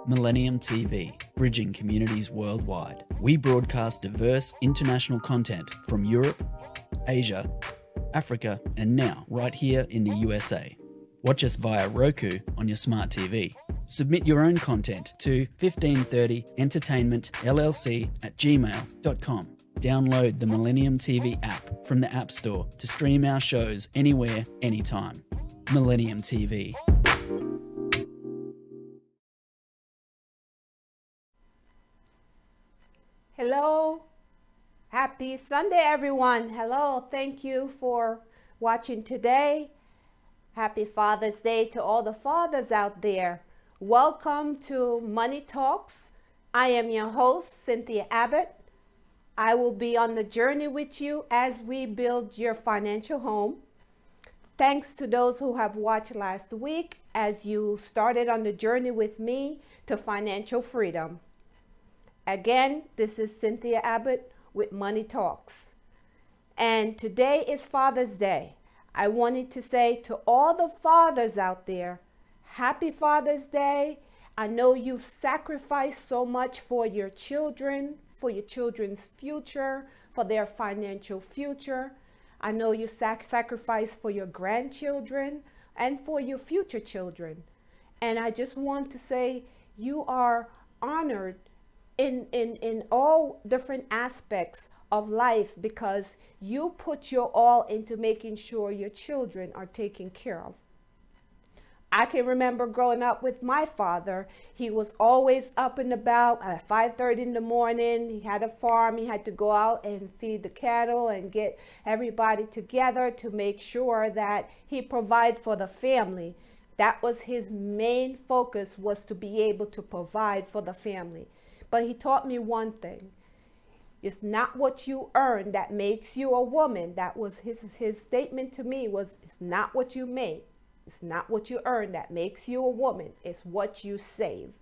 Millennium TV, bridging communities worldwide. We broadcast diverse international content from Europe, Asia, Africa, and now right here in the USA. Watch us via Roku on your smart TV. Submit your own content to 1530entertainmentllc@gmail.com. Download the Millennium TV app from the App Store to stream our shows anywhere, anytime. Millennium TV. Hello. Happy Sunday, everyone. Hello. Thank you for watching today. Happy Father's Day to all the fathers out there. Welcome to Money Talks. I am your host, Cynthia Abbott. I will be on the journey with you as we build your financial home. Thanks to those who have watched last week as you started on the journey with me to financial freedom. Again, this is Cynthia Abbott with Money Talks. And today is Father's Day. I wanted to say to all the fathers out there, Happy Father's Day. I know you've sacrificed so much for your children, for your children's future, for their financial future. I know you sacrifice for your grandchildren and for your future children. And I just want to say you are honored in all different aspects of life because you put your all into making sure your children are taken care of. I can remember growing up with my father. He was always up and about at 5:30 in the morning. He had a farm. He had to go out and feed the cattle and get everybody together to make sure that he provide for the family. That was his main focus, was to be able to provide for the family. But he taught me one thing. It's not what you earn that makes you a woman. That was his statement to me was, it's not what you make. It's not what you earn that makes you a woman. It's what you save.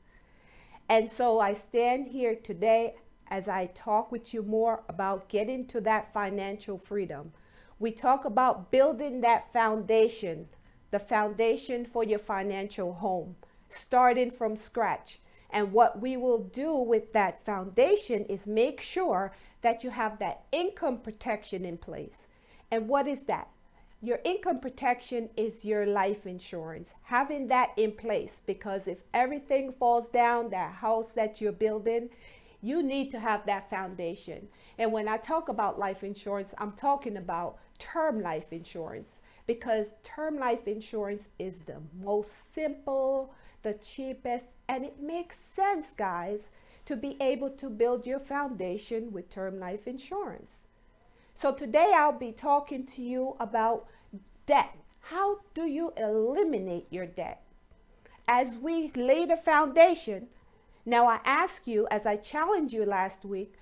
And so I stand here today as I talk with you more about getting to that financial freedom. We talk about building that foundation, the foundation for your financial home, starting from scratch. And what we will do with that foundation is make sure that you have that income protection in place. And what is that? Your income protection is your life insurance. Having that in place, because if everything falls down, that house that you're building, you need to have that foundation. And when I talk about life insurance, I'm talking about term life insurance, because term life insurance is the most simple, the cheapest, and it makes sense, guys, to be able to build your foundation with term life insurance. So today I'll be talking to you about debt. How do you eliminate your debt? As we lay the foundation, now I ask you, as I challenged you last week,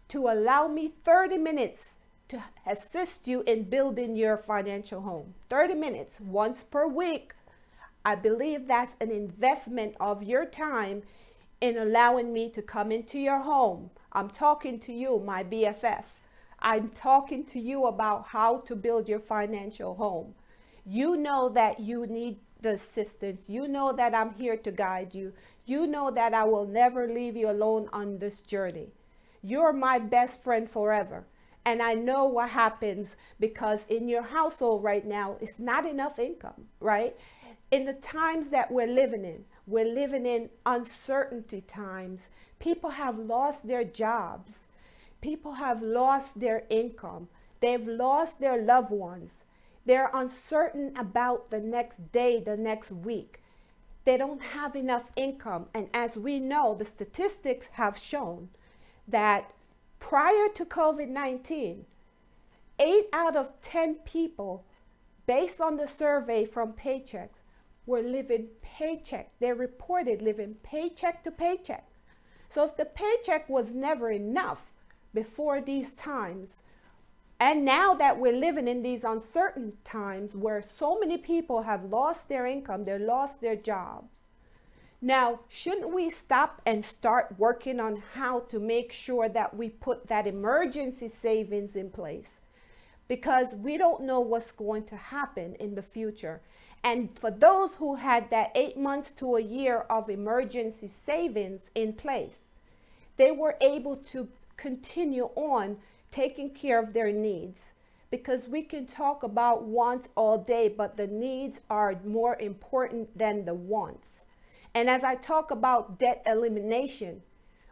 to allow me 30 minutes to assist you in building your financial home. 30 minutes once per week. I believe that's an investment of your time in allowing me to come into your home. I'm talking to you, my BFF. I'm talking to you about how to build your financial home. You know that you need the assistance. You know that I'm here to guide you. You know that I will never leave you alone on this journey. You're my best friend forever. And I know what happens because in your household right now, it's not enough income, right? In the times that we're living in uncertainty times. People have lost their jobs. People have lost their income. They've lost their loved ones. They're uncertain about the next day, the next week. They don't have enough income. And as we know, the statistics have shown that prior to COVID-19, 8 out of 10 people, based on the survey from Paychex, were living paycheck. They reported living paycheck to paycheck. So if the paycheck was never enough before these times, and now that we're living in these uncertain times where so many people have lost their income, they lost their jobs. Now, shouldn't we stop and start working on how to make sure that we put that emergency savings in place? Because we don't know what's going to happen in the future. And for those who had that 8 months to a year of emergency savings in place, they were able to continue on taking care of their needs. Because we can talk about wants all day, but the needs are more important than the wants. And as I talk about debt elimination,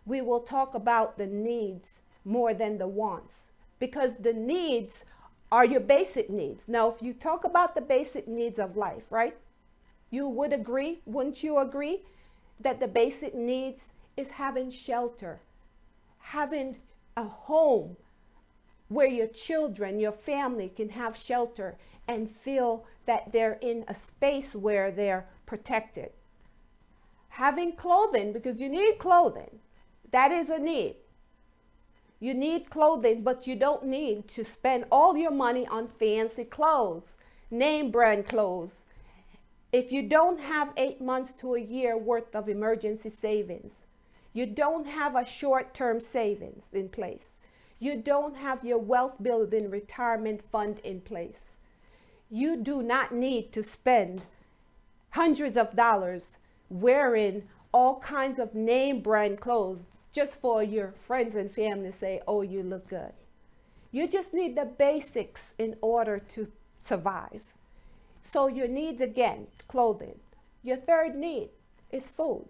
we will talk about the needs more than the wants, because the needs are your basic needs. Now, if you talk about the basic needs of life, right? You would agree, wouldn't you agree, that the basic needs is having shelter, having a home where your children, your family can have shelter and feel that they're in a space where they're protected. Having clothing, because you need clothing. That is a need. You need clothing, but you don't need to spend all your money on fancy clothes, name brand clothes. If you don't have 8 months to a year worth of emergency savings, you don't have a short-term savings in place, you don't have your wealth building retirement fund in place, you do not need to spend hundreds of dollars wearing all kinds of name brand clothes just for your friends and family to say, oh, you look good. You just need the basics in order to survive. So your needs, again, clothing. Your third need is food.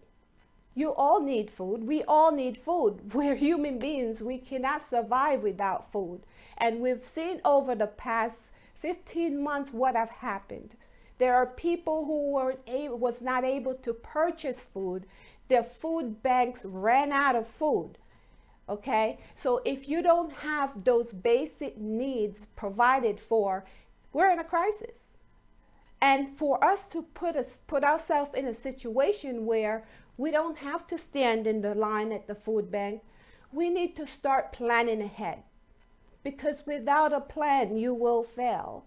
You all need food. We all need food. We're human beings. We cannot survive without food. And we've seen over the past 15 months what have happened. There are people who was not able to purchase food. Their food banks ran out of food. Okay? So if you don't have those basic needs provided for, we're in a crisis. And for us to put ourselves in a situation where we don't have to stand in the line at the food bank, we need to start planning ahead. Because without a plan, you will fail.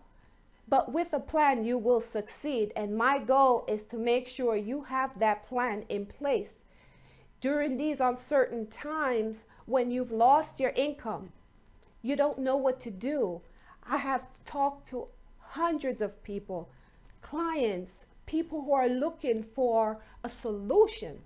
But with a plan, you will succeed. And my goal is to make sure you have that plan in place during these uncertain times when you've lost your income. You don't know what to do. I have talked to hundreds of people, clients, people who are looking for a solution.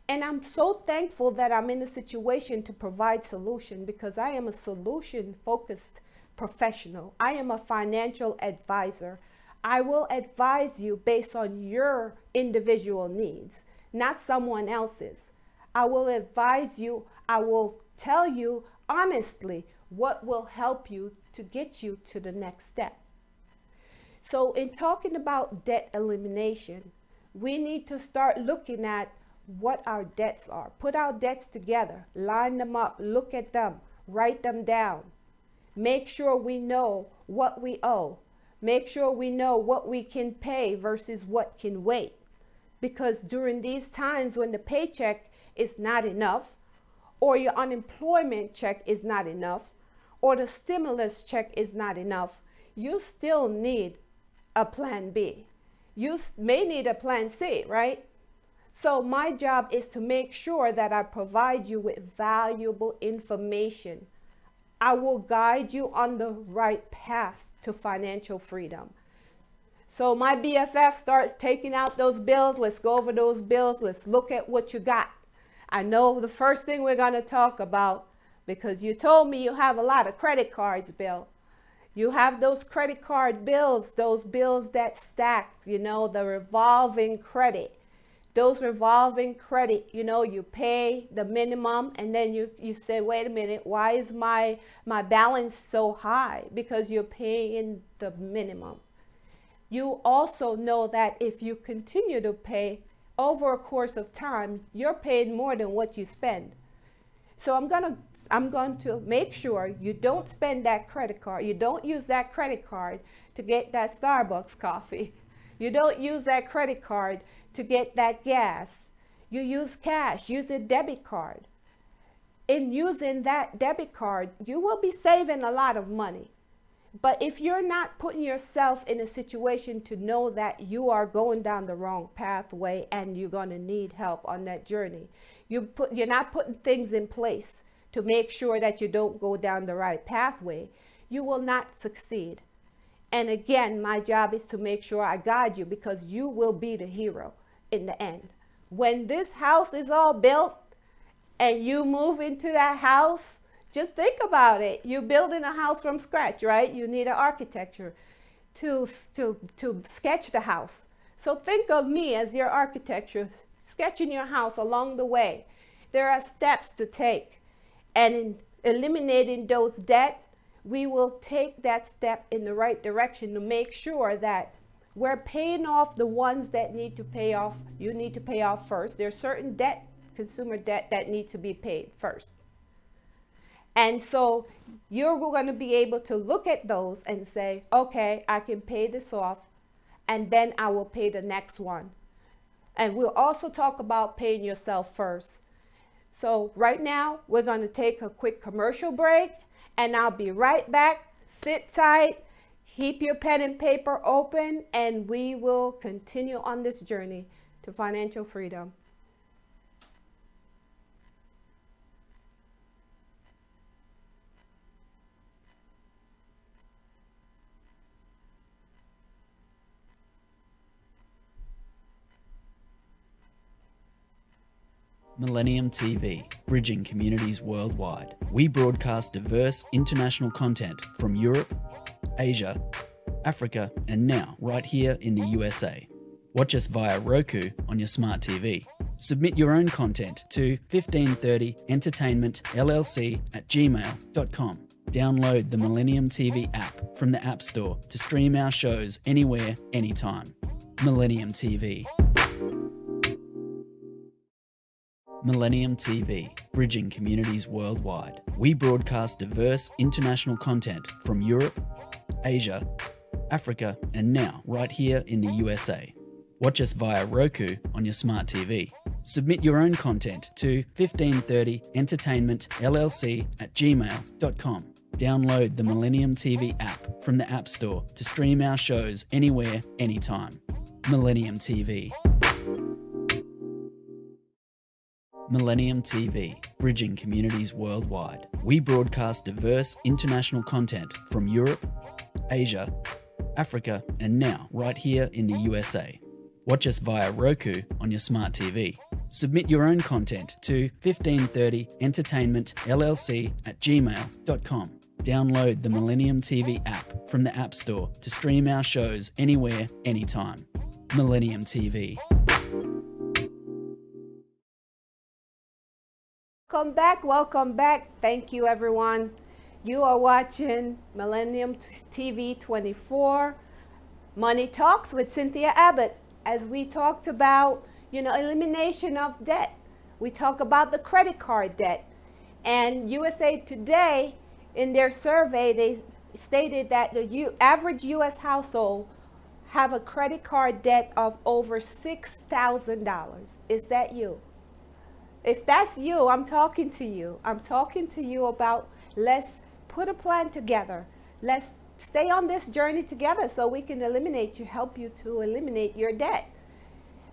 And I'm so thankful that I'm in a situation to provide solution, because I am a solution-focused professional. I am a financial advisor. I will advise you based on your individual needs, not someone else's. I will advise you. I will tell you honestly what will help you to get you to the next step. So in talking about debt elimination, we need to start looking at what our debts are. Put our debts together, line them up, look at them, write them down. Make sure we know what we owe. Make sure we know what we can pay versus what can wait. Because during these times when the paycheck is not enough, or your unemployment check is not enough, or the stimulus check is not enough, you still need a plan B. You may need a plan C, right? So my job is to make sure that I provide you with valuable information. I will guide you on the right path to financial freedom. So my BFF, start taking out those bills. Let's go over those bills. Let's look at what you got. I know the first thing we're going to talk about, because you told me you have a lot of credit cards, Bill. You have those credit card bills, those bills that stacked, you know, the revolving credit. Those revolving credit, you know, you pay the minimum and then you say, wait a minute, why is my balance so high? Because you're paying the minimum. You also know that if you continue to pay over a course of time, you're paying more than what you spend. So I'm going to make sure you don't spend that credit card. You don't use that credit card to get that Starbucks coffee. You don't use that credit card to get that gas. You use cash, use a debit card. In using that debit card, you will be saving a lot of money. But if you're not putting yourself in a situation to know that you are going down the wrong pathway and you're going to need help on that journey, you're not putting things in place to make sure that you don't go down the right pathway, you will not succeed. And again, my job is to make sure I guide you, because you will be the hero in the end. When this house is all built and you move into that house, just think about it. You're building a house from scratch, right? You need an architecture to sketch the house. So think of me as your architecture, sketching your house along the way. There are steps to take, and in eliminating those debt, we will take that step in the right direction to make sure that we're paying off the ones that need to pay off. You need to pay off first. There's certain debt, consumer debt, that need to be paid first. And so you're going to be able to look at those and say, okay, I can pay this off, and then I will pay the next one. And we'll also talk about paying yourself first. So right now, we're going to take a quick commercial break, and I'll be right back. Sit tight, keep your pen and paper open, and we will continue on this journey to financial freedom. Millennium TV, bridging communities worldwide. We broadcast diverse international content from Europe, Asia, Africa, and now right here in the USA. Watch us via Roku on your smart TV. Submit your own content to 1530entertainmentllc@gmail.com. Download the Millennium TV app from the App Store to stream our shows anywhere, anytime. Millennium TV. Millennium TV, bridging communities worldwide. We broadcast diverse international content from Europe, Asia, Africa, and now right here in the USA. Watch us via Roku on your smart TV. Submit your own content to 1530entertainmentllc@gmail.com. Download the Millennium TV app from the App Store to stream our shows anywhere, anytime. Millennium TV. Millennium TV, bridging communities worldwide. We broadcast diverse international content from Europe, Asia, Africa, and now right here in the USA. Watch us via Roku on your smart TV. Submit your own content to 1530entertainmentllc@gmail.com. Download the Millennium TV app from the App Store to stream our shows anywhere, anytime. Millennium TV. Welcome back. Thank you, everyone. You are watching Millennium TV 24, Money Talks with Cynthia Abbott. As we talked about, elimination of debt. We talk about the credit card debt. And USA Today, in their survey, they stated that the average U.S. household have a credit card debt of over $6,000. Is that you? If that's you, I'm talking to you. I'm talking to you about, let's put a plan together. Let's stay on this journey together so we can help you to eliminate your debt.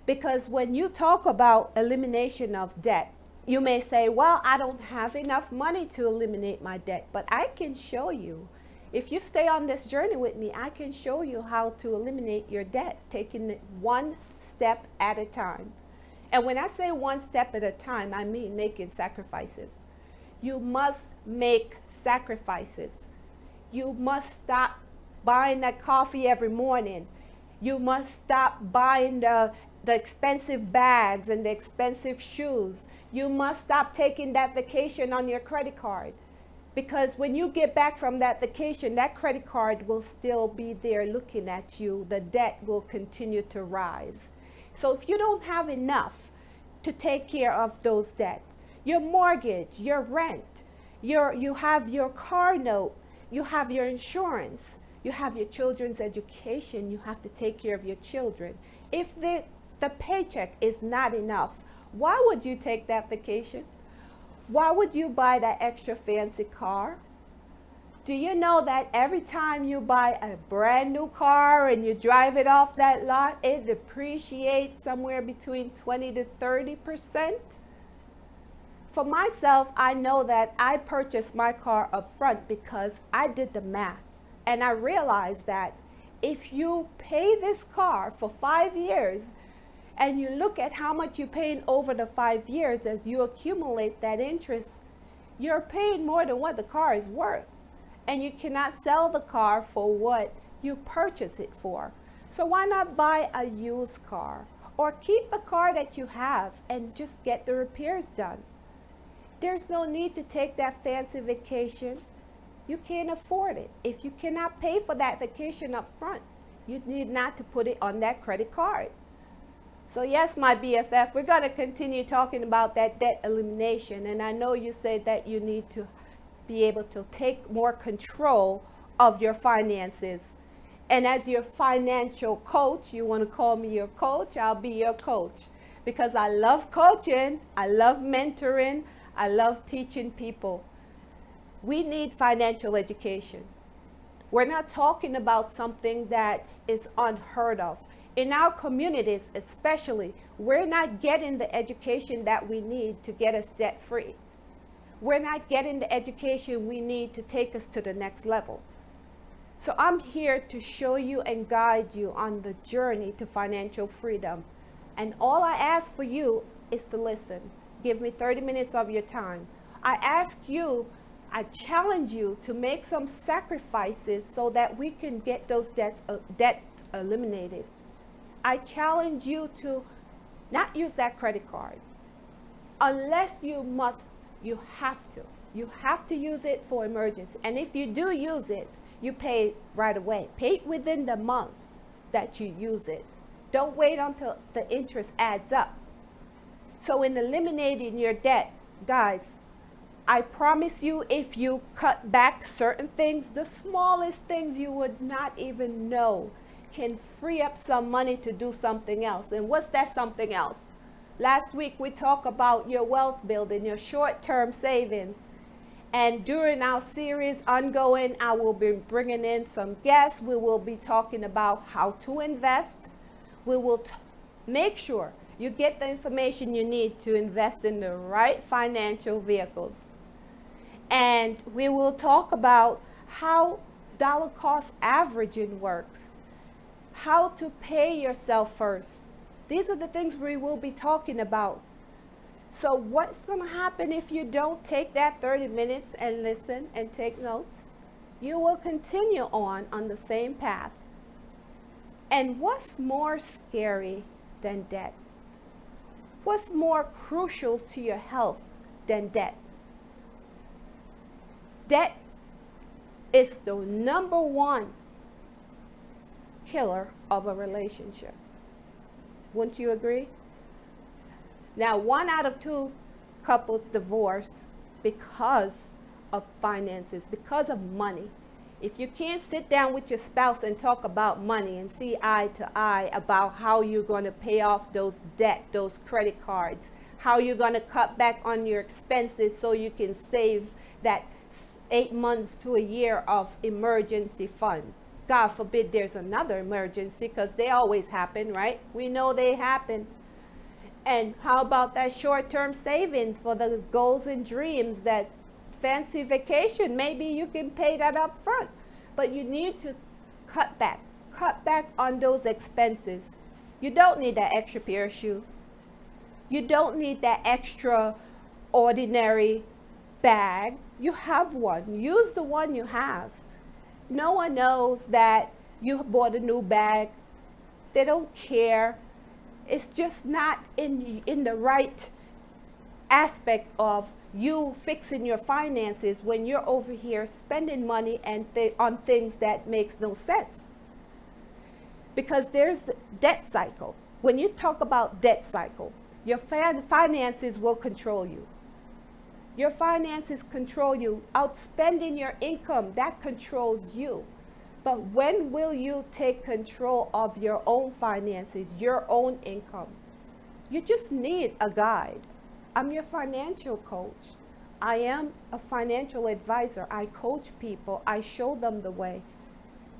Because when you talk about elimination of debt, you may say, well, I don't have enough money to eliminate my debt, but I can show you. If you stay on this journey with me, I can show you how to eliminate your debt, taking it one step at a time. And when I say one step at a time, I mean making sacrifices. You must make sacrifices. You must stop buying that coffee every morning. You must stop buying the expensive bags and the expensive shoes. You must stop taking that vacation on your credit card. Because when you get back from that vacation, that credit card will still be there looking at you. The debt will continue to rise. So if you don't have enough to take care of those debts, your mortgage, your rent, you have your car note, you have your insurance, you have your children's education, you have to take care of your children. If the paycheck is not enough, why would you take that vacation? Why would you buy that extra fancy car? Do you know that every time you buy a brand new car and you drive it off that lot, it depreciates somewhere between 20 to 30%? For myself, I know that I purchased my car up front because I did the math. And I realized that if you pay this car for 5 years and you look at how much you're paying over the 5 years as you accumulate that interest, you're paying more than what the car is worth. And you cannot sell the car for what you purchase it for. So why not buy a used car? Or keep the car that you have and just get the repairs done. There's no need to take that fancy vacation. You can't afford it. If you cannot pay for that vacation up front, you need not to put it on that credit card. So yes, my BFF, we're going to continue talking about that debt elimination. And I know you said that you need to be able to take more control of your finances. And as your financial coach, you want to call me your coach, I'll be your coach. Because I love coaching, I love mentoring, I love teaching people. We need financial education. We're not talking about something that is unheard of. In our communities especially, we're not getting the education that we need to get us debt free. We're not getting the education we need to take us to the next level. So I'm here to show you and guide you on the journey to financial freedom. And all I ask for you is to listen. Give me 30 minutes of your time. I ask you, I challenge you to make some sacrifices so that we can get those debt eliminated. I challenge you to not use that credit card. Unless you must, you have to. You have to use it for emergency. And if you do use it, you pay it right away. Pay it within the month that you use it. Don't wait until the interest adds up. So in eliminating your debt, guys, I promise you, if you cut back certain things, the smallest things you would not even know can free up some money to do something else. And what's that something else? Last week we talked about your wealth building, your short-term savings. And during our series ongoing, I will be bringing in some guests. We will be talking about how to invest. We will make sure you get the information you need to invest in the right financial vehicles. And we will talk about how dollar cost averaging works, how to pay yourself first. These are the things we will be talking about. So what's going to happen if you don't take that 30 minutes and listen and take notes? You will continue on the same path. And what's more scary than debt? What's more crucial to your health than debt? Debt is the number one killer of a relationship. Wouldn't you agree? Now, 1 out of 2 couples divorce because of finances, because of money. If you can't sit down with your spouse and talk about money and see eye to eye about how you're going to pay off those debt, those credit cards, how you're going to cut back on your expenses so you can save that 8 months to a year of emergency fund. God forbid there's another emergency, because they always happen, right? We know they happen. And how about that short-term saving for the goals and dreams, that fancy vacation? Maybe you can pay that up front, but you need to cut back on those expenses. You don't need that extra pair of shoes. You don't need that extra ordinary bag. You have one. Use the one you have. No one knows that you bought a new bag. They don't care. It's just not in the right aspect of you fixing your finances when you're over here spending money and on things that makes no sense. Because there's the debt cycle. When you talk about debt cycle, your finances will control you. Your finances control you. Outspending your income, that controls you. But when will you take control of your own finances, your own income? You just need a guide. I'm your financial coach. I am a financial advisor. I coach people. I show them the way.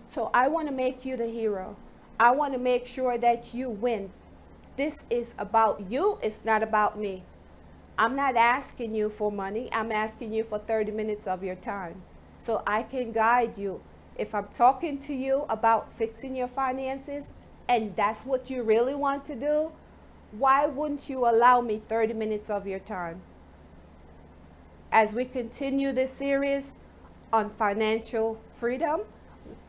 So I want to make you the hero. I want to make sure that you win. This is about you. It's not about me. I'm not asking you for money. I'm asking you for 30 minutes of your time so I can guide you If I'm talking to you about fixing your finances and that's what you really want to do, why wouldn't you allow me 30 minutes of your time? As we continue this series on financial freedom,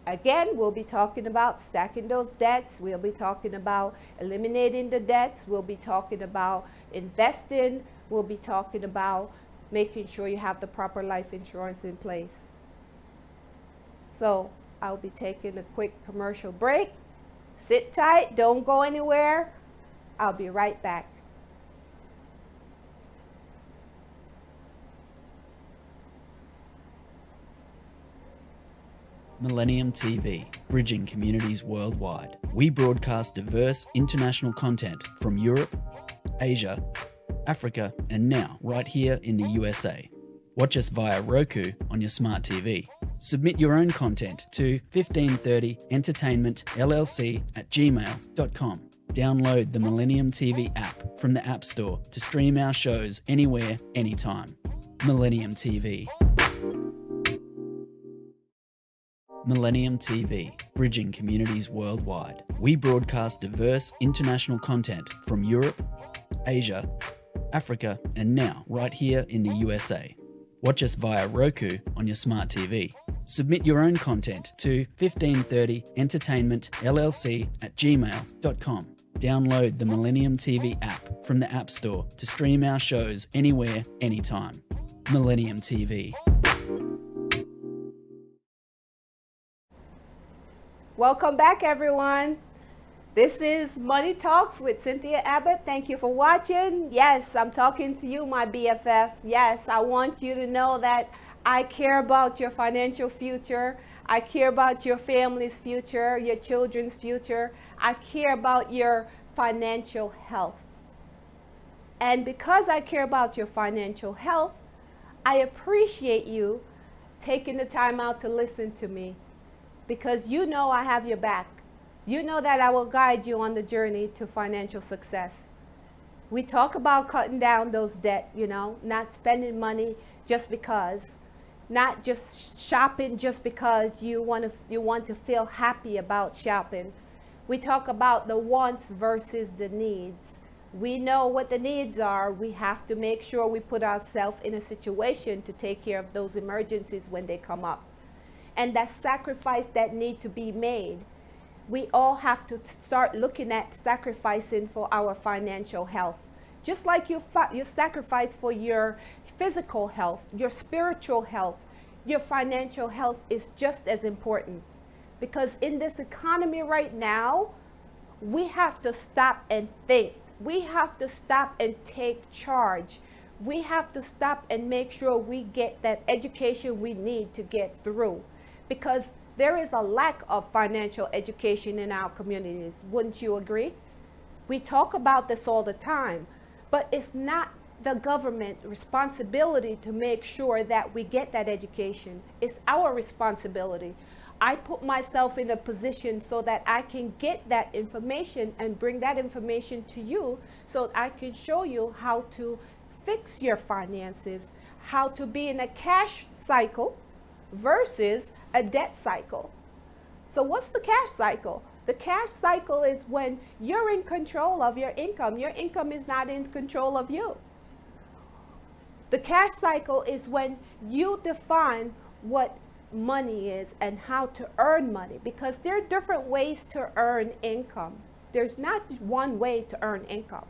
again, we'll be talking about stacking those debts. We'll be talking about eliminating the debts. We'll be talking about investing. We'll be talking about making sure you have the proper life insurance in place. So I'll be taking a quick commercial break. Sit tight, don't go anywhere. I'll be right back. Millennium TV, bridging communities worldwide. We broadcast diverse international content from Europe, Asia, Africa, and now right here in the USA. Watch us via Roku on your smart TV. Submit your own content to 1530entertainmentllc@gmail.com. Download the Millennium TV app from the App Store to stream our shows anywhere, anytime. Millennium TV. Millennium TV, bridging communities worldwide. We broadcast diverse international content from Europe, Asia, Africa, and now right here in the USA. Watch us via Roku on your smart TV. Submit your own content to 1530entertainmentllc@gmail.com. Download the Millennium TV app from the App Store to stream our shows anywhere, anytime. Millennium TV. Welcome back, everyone. This is Money Talks with Cynthia Abbott. Thank you for watching. Yes, I'm talking to you, my BFF. Yes, I want you to know that I care about your financial future. I care about your family's future, your children's future. I care about your financial health. And because I care about your financial health, I appreciate you taking the time out to listen to me, because you know I have your back. You know that I will guide you on the journey to financial success. We talk about cutting down those debt, not spending money just because, not just shopping just because you want to feel happy about shopping. We talk about the wants versus the needs. We know what the needs are. We have to make sure we put ourselves in a situation to take care of those emergencies when they come up. And that sacrifice that need to be made. We all have to start looking at sacrificing for our financial health. Just like you sacrifice for your physical health, your spiritual health, your financial health is just as important. Because in this economy right now, we have to stop and think. We have to stop and take charge. We have to stop and make sure we get that education we need to get through. Because there is a lack of financial education in our communities. Wouldn't you agree? We talk about this all the time, but it's not the government's responsibility to make sure that we get that education. It's our responsibility. I put myself in a position so that I can get that information and bring that information to you so I can show you how to fix your finances, how to be in a cash cycle versus a debt cycle. So what's the cash cycle? The cash cycle is when you're in control of your income. Your income is not in control of you. The cash cycle is when you define what money is and how to earn money, because there are different ways to earn income. There's not one way to earn income.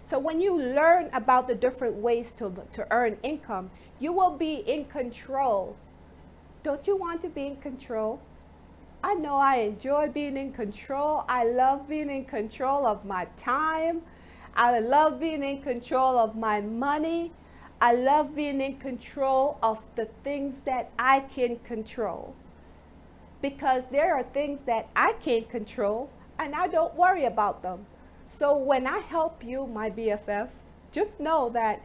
So when you learn about the different ways to earn income, you will be in control. Don't you want to be in control? I know I enjoy being in control. I love being in control of my time. I love being in control of my money. I love being in control of the things that I can control. Because there are things that I can't control and I don't worry about them. So when I help you, my BFF, just know that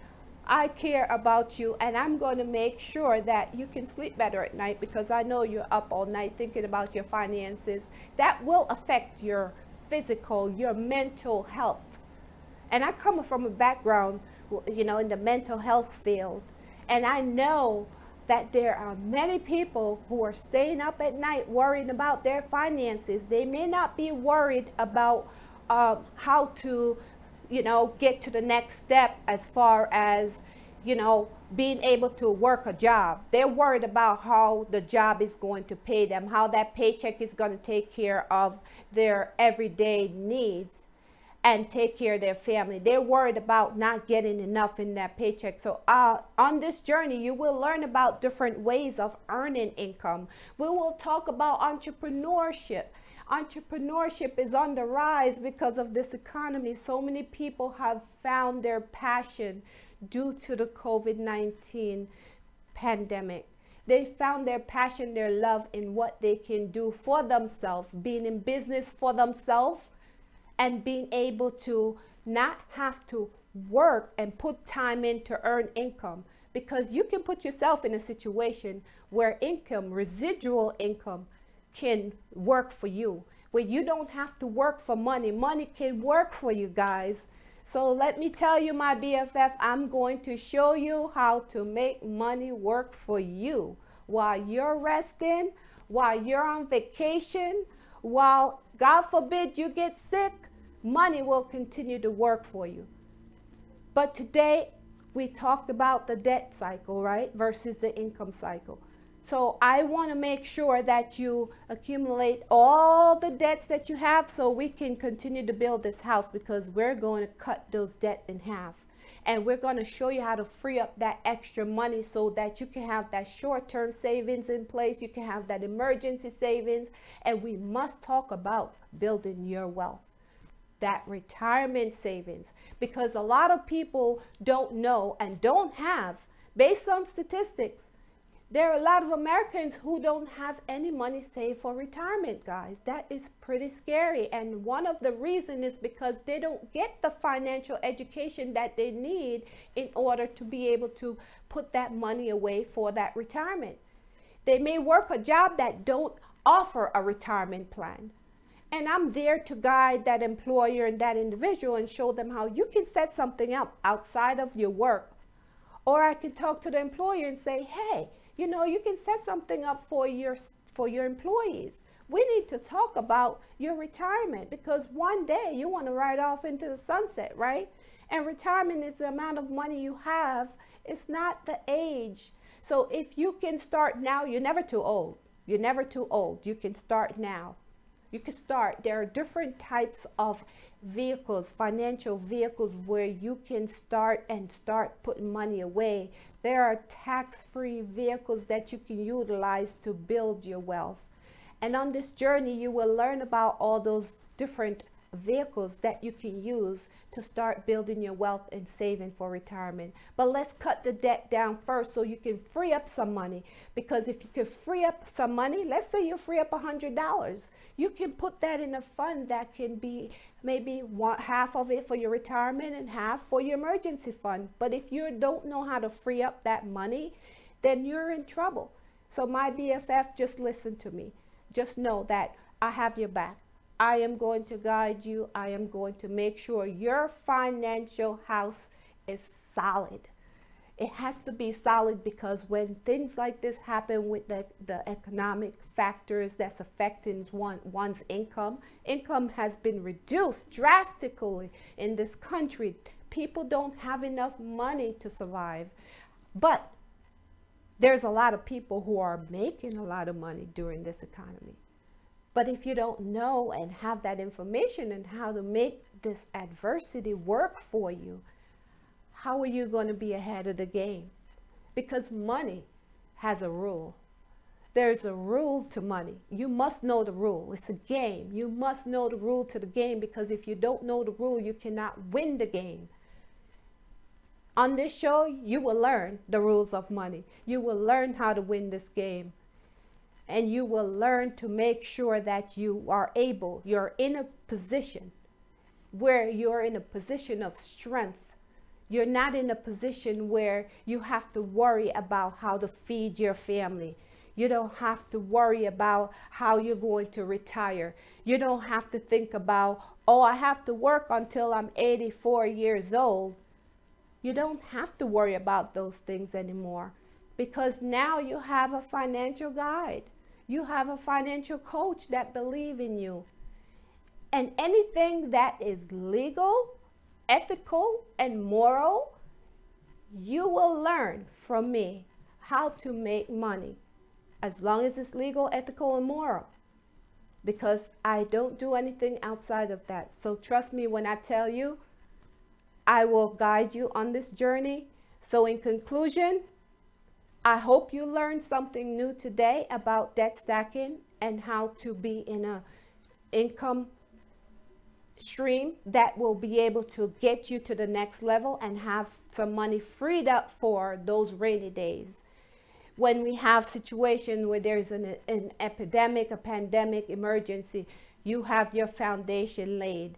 I care about you, and I'm going to make sure that you can sleep better at night, because I know you're up all night thinking about your finances. That will affect your physical, your mental health. And I come from a background, in the mental health field, and I know that there are many people who are staying up at night worrying about their finances. They may not be worried about how to, get to the next step as far as, being able to work a job. They're worried about how the job is going to pay them, how that paycheck is going to take care of their everyday needs and take care of their family. They're worried about not getting enough in that paycheck. So on this journey, you will learn about different ways of earning income. We will talk about entrepreneurship. Entrepreneurship is on the rise because of this economy. So many people have found their passion due to the COVID-19 pandemic. They found their passion, their love in what they can do for themselves, being in business for themselves, and being able to not have to work and put time in to earn income. Because you can put yourself in a situation where income, residual income, can work for you, where you don't have to work for money. Money can work for you, guys. So let me tell you, my BFF, I'm going to show you how to make money work for you while you're resting, while you're on vacation, while, God forbid, you get sick. Money will continue to work for you. But today we talked about the debt cycle, right, versus the income cycle. So I want to make sure that you accumulate all the debts that you have so we can continue to build this house, because we're going to cut those debts in half. And we're going to show you how to free up that extra money so that you can have that short-term savings in place. You can have that emergency savings. And we must talk about building your wealth, that retirement savings, because a lot of people don't know and don't have, based on statistics, there are a lot of Americans who don't have any money saved for retirement, guys. That is pretty scary. And one of the reasons is because they don't get the financial education that they need in order to be able to put that money away for that retirement. They may work a job that don't offer a retirement plan. And I'm there to guide that employer and that individual and show them how you can set something up outside of your work. Or I can talk to the employer and say, hey, you can set something up for your employees. We need to talk about your retirement, because one day you want to ride off into the sunset, right? And retirement is the amount of money you have. It's not the age. So if you can start now, you're never too old. You're never too old. You can start now. You can start. There are different types of vehicles, financial vehicles, where you can start putting money away. There are tax-free vehicles that you can utilize to build your wealth. And on this journey, you will learn about all those different vehicles that you can use to start building your wealth and saving for retirement. But let's cut the debt down first so you can free up some money. Because if you can free up some money, let's say you free up $100, you can put that in a fund that can be maybe half of it for your retirement and half for your emergency fund. But if you don't know how to free up that money, then you're in trouble. So my BFF, just listen to me. Just know that I have your back. I am going to guide you. I am going to make sure your financial house is solid. It has to be solid, because when things like this happen with the economic factors that's affecting one's income has been reduced drastically in this country. People don't have enough money to survive. But there's a lot of people who are making a lot of money during this economy. But if you don't know and have that information and how to make this adversity work for you, how are you going to be ahead of the game? Because money has a rule. There's a rule to money. You must know the rule. It's a game. You must know the rule to the game, because if you don't know the rule, you cannot win the game. On this show, you will learn the rules of money. You will learn how to win this game. And you will learn to make sure that you're in a position where you're in a position of strength. You're not in a position where you have to worry about how to feed your family. You don't have to worry about how you're going to retire. You don't have to think about, oh, I have to work until I'm 84 years old. You don't have to worry about those things anymore. because now you have a financial guide. You have a financial coach that believes in you. And anything that is legal, ethical, and moral, you will learn from me how to make money, as long as it's legal, ethical, and moral, because I don't do anything outside of that. So trust me when I tell you, I will guide you on this journey. So in conclusion, I hope you learned something new today about debt stacking and how to be in a income stream that will be able to get you to the next level and have some money freed up for those rainy days. When we have situation where there's an epidemic, a pandemic, emergency, you have your foundation laid.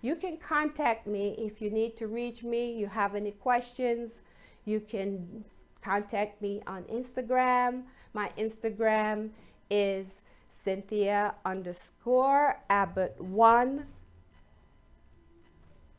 You can contact me if you need to reach me. You have any questions, you can contact me on Instagram. My Instagram is Cynthia_Abbott1.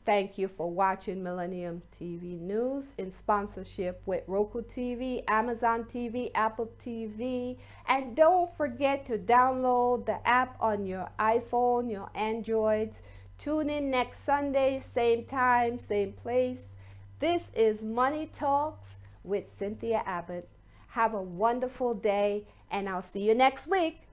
Thank you for watching Millennium TV News in sponsorship with Roku TV, Amazon TV, Apple TV. And don't forget to download the app on your iPhone, your Androids. Tune in next Sunday, same time, same place. This is Money Talks with Cynthia Abbott. Have a wonderful day, and I'll see you next week.